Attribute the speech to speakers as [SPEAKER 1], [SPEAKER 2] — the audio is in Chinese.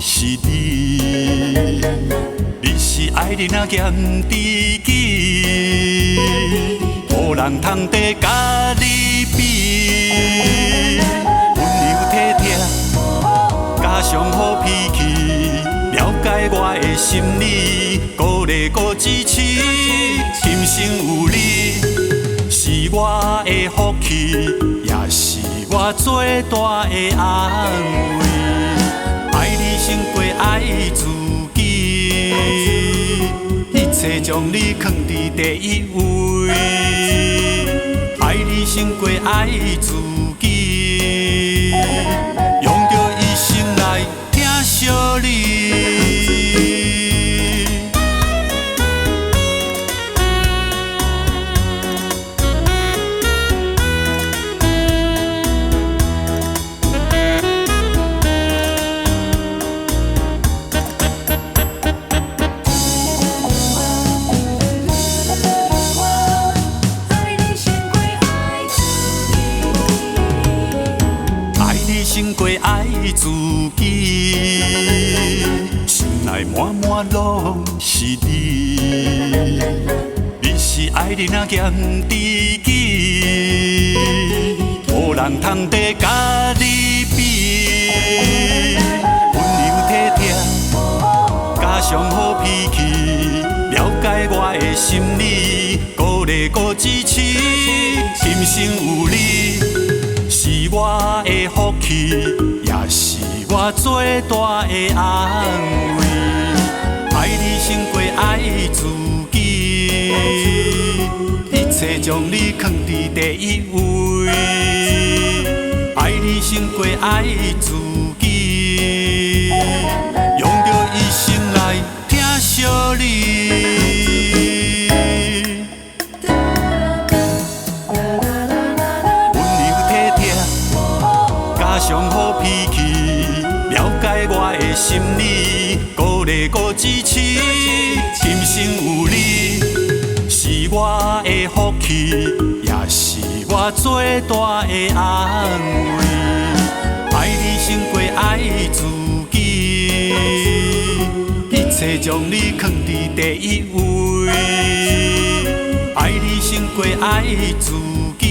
[SPEAKER 1] 是你，你是爱人啊兼知己，无人通得甲你比。温柔体贴，加上好脾气，了解我的心理，鼓励搁支持，今生有你是我的福气，也是我最大的安慰。爱你胜过爱自己，一切将你放伫第一位。爱你胜过爱自己，用着一生来疼惜你。胜过爱自己，心内满满拢是你，你是爱人啊兼知己，无人通得甲你比。温柔体贴，加上好脾气，了解我的心理，鼓励搁支持，今生有你。是我的福气，也是我最大的安慰。爱你胜过爱自己，一切将你放伫第一位。爱你胜过爱自己，用着一生来疼惜你。加上好脾气，了解我的心理，鼓励搁支持，今生有你是我的福气，也是我最大的安慰。爱你胜过爱自己，一切将你放伫第一位。爱你胜过爱自己。